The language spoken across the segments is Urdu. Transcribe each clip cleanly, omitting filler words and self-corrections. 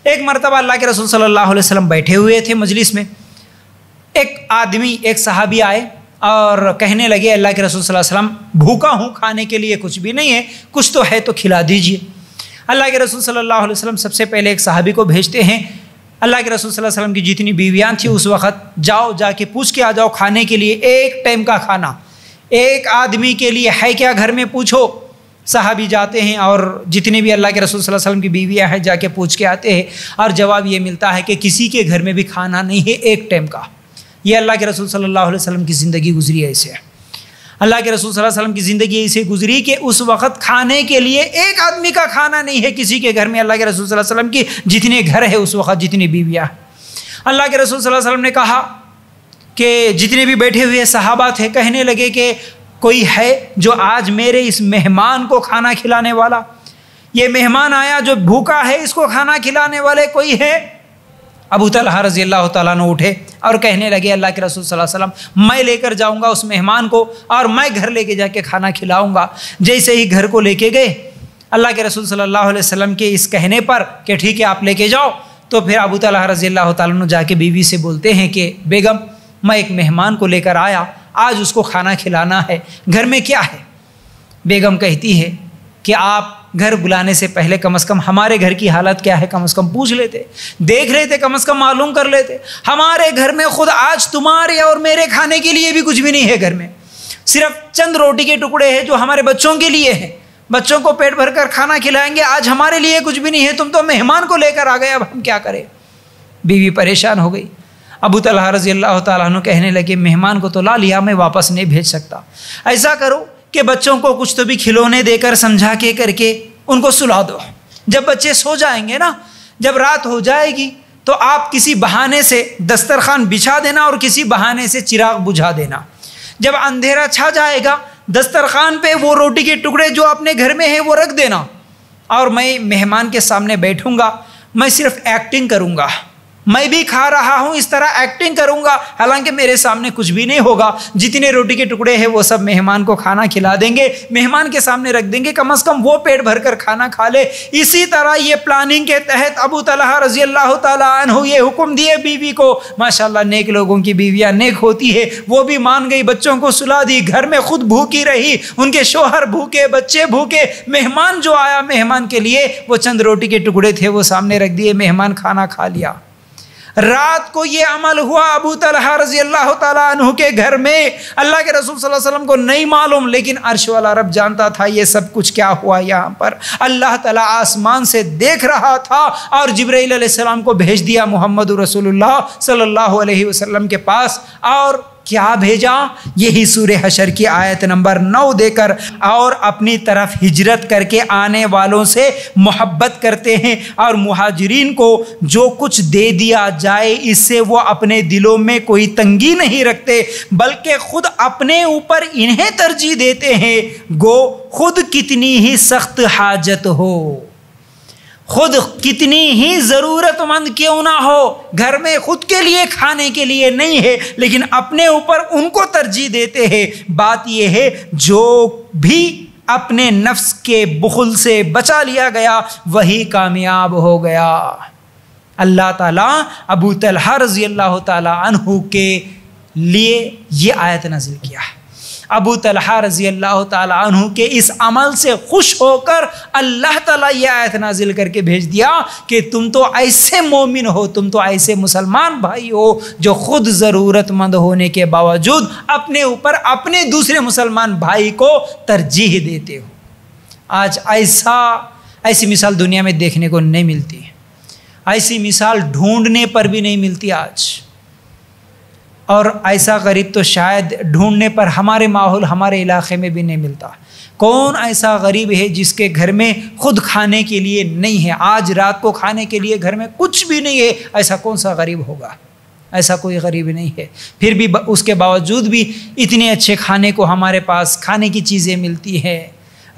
ایک مرتبہ اللہ کے رسول صلی اللہ علیہ وسلم بیٹھے ہوئے تھے مجلس میں، ایک آدمی، ایک صحابی آئے اور کہنے لگے اللہ کے رسول صلی اللہ علیہ وسلم بھوکا ہوں، کھانے کے لیے کچھ بھی نہیں ہے، کچھ تو ہے تو کھلا دیجئے۔ اللہ کے رسول صلی اللہ علیہ وسلم سب سے پہلے ایک صحابی کو بھیجتے ہیں، اللہ کے رسول صلی اللہ علیہ وسلم کی جتنی بیویاں تھیں اس وقت، جا کے پوچھ کے آ جاؤ کھانے کے لیے، ایک ٹائم کا کھانا ایک آدمی کے لیے ہے کیا گھر میں، پوچھو۔ صحابی جاتے ہیں اور جتنے بھی اللہ کے رسول صلی اللہ علیہ وسلم کی بیویاں ہیں جا کے پوچھ کے آتے ہیں، اور جواب یہ ملتا ہے کہ کسی کے گھر میں بھی کھانا نہیں ہے ایک ٹائم کا۔ یہ اللہ کے رسول صلی اللہ علیہ وسلم کی زندگی گزری ایسے ہے، اللہ کے رسول صلی اللہ علیہ وسلم کی زندگی ایسے گزری کہ اس وقت کھانے کے لیے ایک آدمی کا کھانا نہیں ہے کسی کے گھر میں۔ اللہ کے رسول صلی اللہ علیہ وسلم کی جتنے گھر ہے اس وقت، جتنی بیویاں ہیں، اللہ کے رسول صلی اللہ علیہ وسلم نے کہا کہ جتنے بھی بیٹھے ہوئے صحابہ تھے کہنے لگے کہ کوئی ہے جو آج میرے اس مہمان کو کھانا کھلانے والا، یہ مہمان آیا جو بھوکا ہے اس کو کھانا کھلانے والے کوئی ہے؟ ابو طلحہ رضی اللہ تعالیٰ عنہ اٹھے اور کہنے لگے اللہ کے رسول صلی اللہ علیہ وسلم میں لے کر جاؤں گا اس مہمان کو اور میں گھر لے کے جا کے کھانا کھلاؤں گا۔ جیسے ہی گھر کو لے کے گئے اللہ کے رسول صلی اللہ علیہ وسلم کے اس کہنے پر کہ ٹھیک ہے آپ لے کے جاؤ، تو پھر ابو طلحہ رضی اللہ تعالیٰ عنہ جا کے بیوی سے بولتے ہیں کہ بیگم میں ایک مہمان کو لے کر آیا، آج اس کو کھانا کھلانا ہے، گھر میں کیا ہے؟ بیگم کہتی ہے کہ آپ گھر بلانے سے پہلے کم از کم ہمارے گھر کی حالت کیا ہے کم از کم پوچھ لیتے، دیکھ لیتے، کم از کم معلوم کر لیتے۔ ہمارے گھر میں خود آج تمہارے اور میرے کھانے کے لیے بھی کچھ بھی نہیں ہے، گھر میں صرف چند روٹی کے ٹکڑے ہیں جو ہمارے بچوں کے لیے ہیں، بچوں کو پیٹ بھر کر کھانا کھلائیں گے، آج ہمارے لیے کچھ بھی نہیں ہے، تم تو مہمان کو لے کر آ گئے، اب ہم کیا کریں؟ بیوی پریشان ہو گئی۔ ابو طلحہ رضی اللہ تعالیٰ عنہ کہنے لگے مہمان کو تو لا لیا، میں واپس نہیں بھیج سکتا، ایسا کرو کہ بچوں کو کچھ تو بھی کھلونے دے کر سمجھا کے کر کے ان کو سلا دو، جب بچے سو جائیں گے نا، جب رات ہو جائے گی تو آپ کسی بہانے سے دسترخوان بچھا دینا اور کسی بہانے سے چراغ بجھا دینا، جب اندھیرا چھا جائے گا دسترخوان پہ وہ روٹی کے ٹکڑے جو اپنے گھر میں ہیں وہ رکھ دینا، اور میں مہمان کے سامنے بیٹھوں گا، میں صرف ایکٹنگ کروں گا، میں بھی کھا رہا ہوں اس طرح ایکٹنگ کروں گا، حالانکہ میرے سامنے کچھ بھی نہیں ہوگا، جتنے روٹی کے ٹکڑے ہیں وہ سب مہمان کو کھانا کھلا دیں گے، مہمان کے سامنے رکھ دیں گے، کم از کم وہ پیٹ بھر کر کھانا کھا لے۔ اسی طرح یہ پلاننگ کے تحت ابو طلحہ رضی اللہ تعالیٰ عنہ یہ حکم دیے بیوی کو، ماشاءاللہ نیک لوگوں کی بیویاں نیک ہوتی ہے، وہ بھی مان گئی، بچوں کو سلا دی، گھر میں خود بھوکی رہی، ان کے شوہر بھوکے، بچے بھوکے، مہمان جو آیا مہمان کے لیے وہ چند روٹی کے ٹکڑے تھے وہ سامنے رکھ دیے، مہمان کھانا کھا لیا۔ رات کو یہ عمل ہوا ابو طلحہ رضی اللہ تعالیٰ عنہ کے گھر میں، اللہ کے رسول صلی اللہ علیہ وسلم کو نہیں معلوم، لیکن عرش والا رب جانتا تھا یہ سب کچھ کیا ہوا یہاں پر۔ اللہ تعالیٰ آسمان سے دیکھ رہا تھا اور جبرائیل علیہ السلام کو بھیج دیا محمد رسول اللہ صلی اللہ علیہ وسلم کے پاس، اور کیا بھیجا؟ یہی سورہ حشر کی آیت نمبر 9 دے کر، اور اپنی طرف ہجرت کر کے آنے والوں سے محبت کرتے ہیں، اور مہاجرین کو جو کچھ دے دیا جائے اس سے وہ اپنے دلوں میں کوئی تنگی نہیں رکھتے، بلکہ خود اپنے اوپر انہیں ترجیح دیتے ہیں، گو خود کتنی ہی سخت حاجت ہو، خود کتنی ہی ضرورت مند کیوں نہ ہو، گھر میں خود کے لیے کھانے کے لیے نہیں ہے لیکن اپنے اوپر ان کو ترجیح دیتے ہیں۔ بات یہ ہے جو بھی اپنے نفس کے بخل سے بچا لیا گیا وہی کامیاب ہو گیا۔ اللہ تعالیٰ ابو طلحہ رضی اللہ تعالیٰ عنہ کے لیے یہ آیت نازل کیا ہے۔ ابو طلحہ رضی اللہ تعالیٰ عنہ کے اس عمل سے خوش ہو کر اللہ تعالیٰ یہ آیت نازل کر کے بھیج دیا کہ تم تو ایسے مومن ہو، تم تو ایسے مسلمان بھائی ہو جو خود ضرورت مند ہونے کے باوجود اپنے اوپر اپنے دوسرے مسلمان بھائی کو ترجیح دیتے ہو۔ آج ایسی مثال دنیا میں دیکھنے کو نہیں ملتی، ایسی مثال ڈھونڈنے پر بھی نہیں ملتی آج، اور ایسا غریب تو شاید ڈھونڈنے پر ہمارے ماحول ہمارے علاقے میں بھی نہیں ملتا۔ کون ایسا غریب ہے جس کے گھر میں خود کھانے کے لیے نہیں ہے، آج رات کو کھانے کے لیے گھر میں کچھ بھی نہیں ہے؟ ایسا کون سا غریب ہوگا؟ ایسا کوئی غریب نہیں ہے۔ پھر بھی اس کے باوجود بھی اتنے اچھے کھانے کو ہمارے پاس کھانے کی چیزیں ملتی ہیں،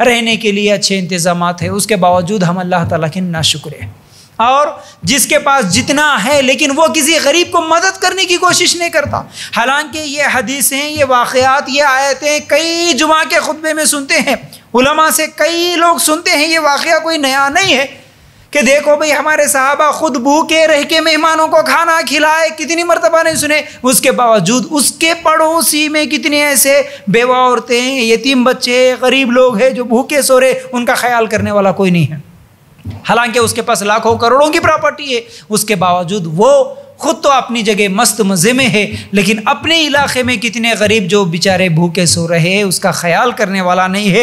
رہنے کے لیے اچھے انتظامات ہیں، اس کے باوجود ہم اللہ تعالیٰ کے ناشکر ہیں۔ اور جس کے پاس جتنا ہے لیکن وہ کسی غریب کو مدد کرنے کی کوشش نہیں کرتا، حالانکہ یہ حدیثیں، یہ واقعات، یہ آیتیں کئی جمعہ کے خطبے میں سنتے ہیں، علماء سے کئی لوگ سنتے ہیں، یہ واقعہ کوئی نیا نہیں ہے کہ دیکھو بھئی ہمارے صحابہ خود بھوکے رہ کے مہمانوں کو کھانا کھلائے، کتنی مرتبہ نہیں سنے، اس کے باوجود اس کے پڑوسی میں کتنے ایسے بیوہ عورتیں، یتیم بچے، غریب لوگ ہیں جو بھوکے سو رہے، ان کا خیال کرنے والا کوئی نہیں ہے، حالانکہ اس کے پاس لاکھوں کروڑوں کی پراپرٹی ہے، اس کے باوجود وہ خود تو اپنی جگہ مست مزے میں ہے، لیکن اپنے علاقے میں کتنے غریب جو بیچارے بھوکے سو رہے اس کا خیال کرنے والا نہیں ہے۔